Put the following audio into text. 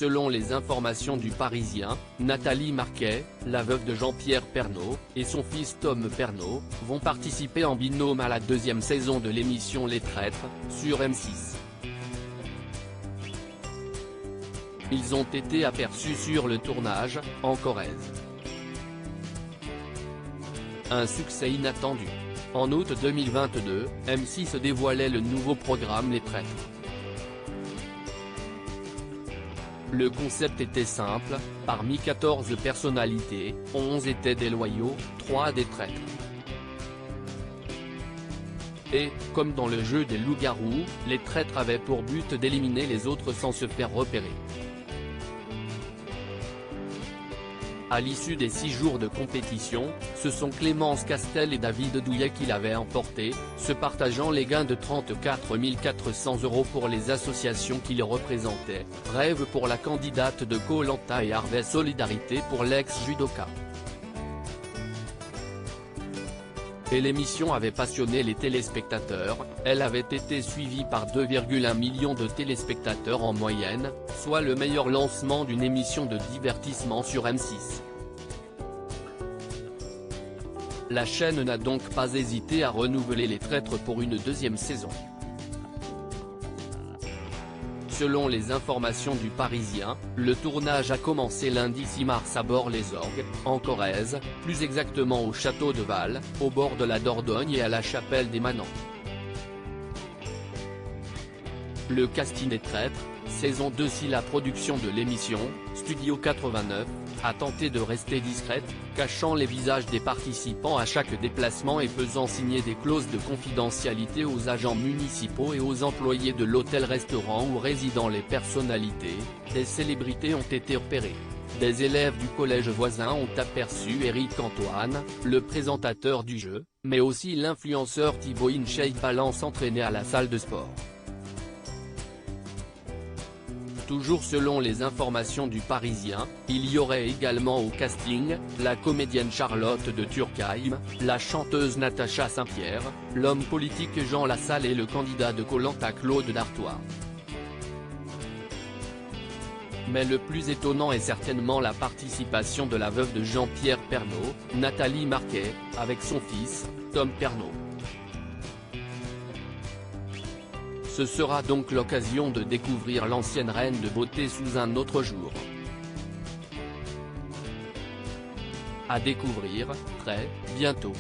Selon les informations du Parisien, Nathalie Marquet, la veuve de Jean-Pierre Pernaut, et son fils Tom Pernaut, vont participer en binôme à la deuxième saison de l'émission Les Traîtres, sur M6. Ils ont été aperçus sur le tournage, en Corrèze. Un succès inattendu. En août 2022, M6 dévoilait le nouveau programme Les Traîtres. Le concept était simple, parmi 14 personnalités, 11 étaient des loyaux, 3 des traîtres. Et, comme dans le jeu des loups-garous, les traîtres avaient pour but d'éliminer les autres sans se faire repérer. À l'issue des 6 jours de compétition, ce sont Clémence Castel et David Douillet qui l'avaient emporté, se partageant les gains de 34 400 € pour les associations qui les représentaient, Rêve pour la candidate de Koh-Lanta et Harvey Solidarité pour l'ex-judoka. Et l'émission avait passionné les téléspectateurs, elle avait été suivie par 2,1 millions de téléspectateurs en moyenne, soit le meilleur lancement d'une émission de divertissement sur M6. La chaîne n'a donc pas hésité à renouveler les traîtres pour une deuxième saison. Selon les informations du Parisien, le tournage a commencé lundi 6 mars à Bort-les-Orgues, en Corrèze, plus exactement au château de Val, au bord de la Dordogne et à la chapelle des Manants. Le casting des traîtres, saison 2. Si la production de l'émission, Studio 89, a tenté de rester discrète, cachant les visages des participants à chaque déplacement et faisant signer des clauses de confidentialité aux agents municipaux et aux employés de l'hôtel-restaurant où résident les personnalités, des célébrités ont été repérées. Des élèves du collège voisin ont aperçu Éric Antoine, le présentateur du jeu, mais aussi l'influenceur Thibaut InShape allant s'entraîner à la salle de sport. Toujours selon les informations du Parisien, il y aurait également au casting, la comédienne Charlotte de Turckheim, la chanteuse Natacha Saint-Pierre, l'homme politique Jean Lassalle et le candidat de Koh-Lanta Claude Dartois. Mais le plus étonnant est certainement la participation de la veuve de Jean-Pierre Pernaut, Nathalie Marquet, avec son fils, Tom Pernaut. Ce sera donc l'occasion de découvrir l'ancienne reine de beauté sous un autre jour. À découvrir, très bientôt.